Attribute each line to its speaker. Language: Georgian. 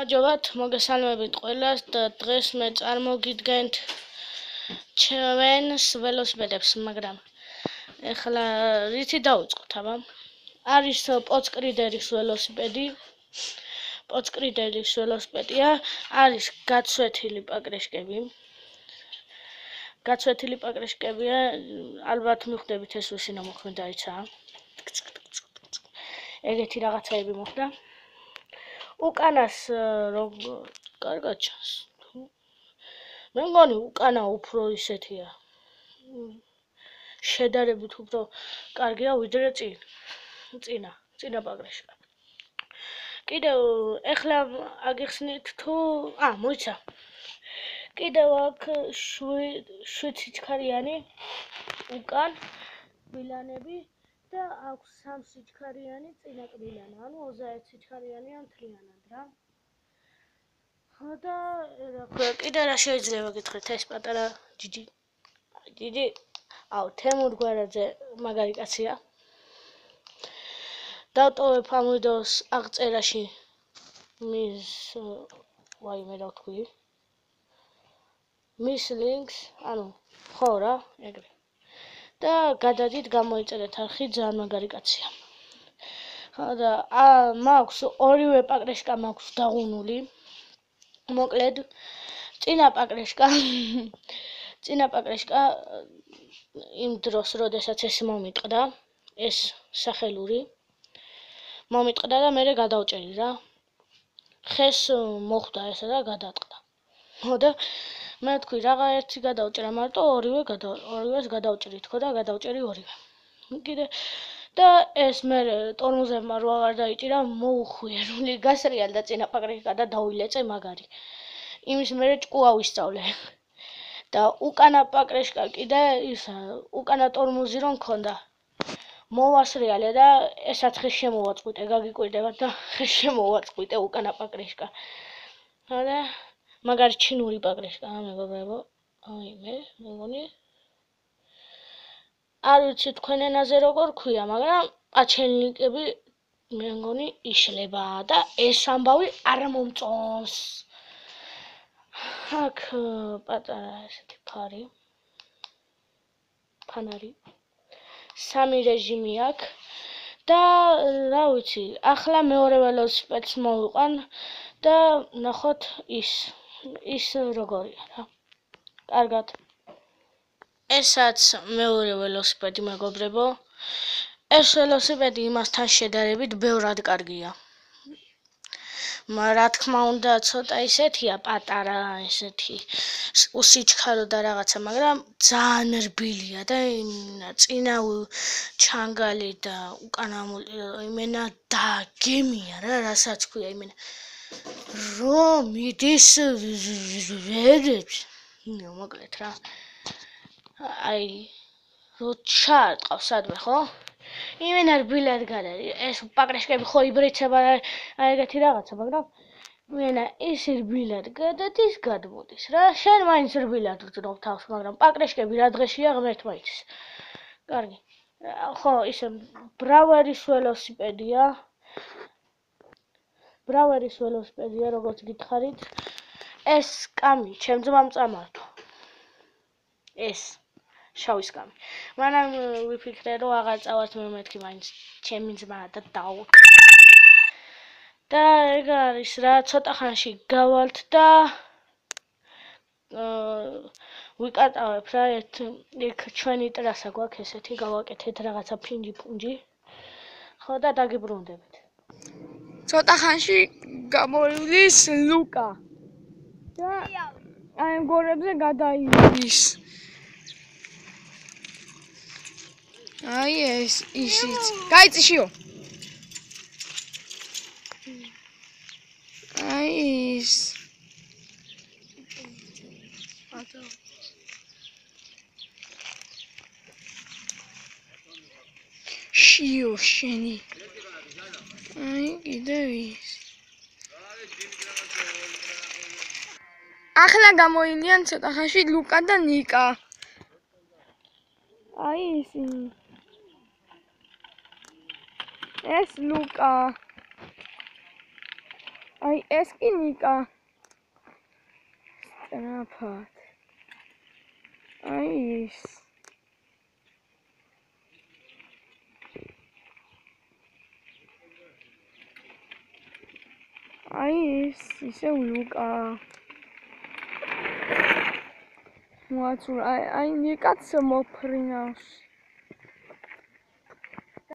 Speaker 1: გამარჯობათ, მოგესალმებით ყველას და დღეს მე წარმოგიდგენთ ჩვენს ველოსიპედებს, მაგრამ ეხლა რითი დავიწყოთ, აბა? არის პოცკრიდერის ველოსიპედი. პოცკრიდერის ველოსიპედია, არის გაცვეთილი პაკრეშკები. გაცვეთილი პაკრეშკებია, ალბათ მიხვდებით ეს ვისინა მოქმედა იცაა. ეგეთი რაღაცაები მოხდა. უკანას კარგად ჩანს. მე მგონი უკანა უფრო ისეთია. შედარებით უფრო კარგია ვიდრე წინა პაკრეშკა. კიდევ ეხლა აგიხსნით თუ მოიცა. კიდევ აქ 7 სიჩქარიანი უკან კბილანები და აქვს 3 სიჩქარიანი წინა კბილანა, ანუ 21 სიჩქარიანია მთლიანად რა. და კიდევ რა შეიძლება გითხრათ, ეს პატარა ჯიჯი. თემურ გვარაძე მაგარი კაცია. დავტოვებ ამ ვიდეოს აღწერაში მის ლინკს, ანუ ხო რა, ეგრე. და გადადით გამოიწერეთ არხი, ძალიან მაგარი კაცია. და მაქვს ორივე პაკრეშკა მაქვს დაღუნული. მოკლედ წინა პაკრეშკა იმ დროს, როდესაც ეს მომიტყდა, ეს სახელური მომიტყდა და მე გადავჭერი რა. ხეს მოხვდა ესა და გადატყდა. და მე თქვი რაღა ერთი გადავჭრა, მარტო ორივეს გადავჭრი თქო და გადავჭერი ორივე. კიდე და ეს მე ტორმოზებმა რო აღარ დაიჭირა, მოუხვია რული გასრიალდა წინა პაკრეშკა და დავილეწე მაგარი. იმის მერე ჭკუა ვისწავლე. და უკანა პაკრეშკა კიდე ისა, უკანა ტორმოზი რომ მქონდა. მოვასრიალე და ესაც ხეს შემოვაწყვიტე, გაგიკვირდებათ და ხეს შემოვაწყვიტე უკანა პაკრეშკა. და მაგარი ჩინური პაკრეშკა, მეგობრებო. მე მგონი არ ვიცი თქვენ ენაზე როგორ ქვია, მაგრამ პაჩენლიკები მე მგონი იშლება და ეს ამბავი არ მომწონს. აქ პატარა ესეთი ფანარი. 3 რეჟიმი აქვს და რა ვიცი, ახლა მეორე ველოსიპედს მოვიყვან და ნახოთ ის როგორია რა. კარგად. ესაც მეორე ველოსიპედი, მეგობრებო. ეს ველოსიპედი იმასთან შედარებით ბევრად კარგია. რა თქმა უნდა, ცოტა ისეთია პატარა, ესეთი უსიჩქარო და რაღაცა, მაგრამ ძალიან რბილია და წინა ჩანგალი და უკანა იმენა დაგემია რა, რასაც ქვია იმენა. რომ მიდის მოკლედ რა. რო ჩაარტყავს სადმე, ხო? იმენა რბილად გადადი. ეს პაკრეშკები ხო იბრიცება ეგეთი რაღაცა, მაგრამ იმენა ის რბილად გადადის, გადმოდის რა. შენ მაინც რბილად ვძნობ თავს, მაგრამ პაკრეშკები რა დღეშია ღმერთმა იცის. კარგი. ხო, ისე ბრავერის ველოსიპედია. როგორც გითხარით. ეს კამი ჩემ ძმამ წამართვა. ეს შავი სკამი. მანამ ვიფიქრე რომ აღარ წავართ მე მეთქი მაინც ჩემი ძმა და დავუთ. და ეგ არის რა, ცოტა ხანში გავალთ და ვიკატავებ რა, ეგ ჩვენი ტრასა გვაქვს ესეთი, გავაკეთეთ რაღაცა ფინჯი. ხო და დაგიბრუნდებით. ცოტა ხანში გამოვლის ლუკა. და აი ამ გორებზე გადაივის. აი ეს ისიც. გაიწიშიო. აი ეს. შიო შენი. აი კიდევ ის. ახლა გამოილიან ცოტა ხანში ლუკა და ნიკა. აი ისინი. ეს ლუკა.
Speaker 2: აი ეს კი ნიკა სწრაფად აი ეს ისე ლუკა მოაცურა აი ნიკაც მოფრინავს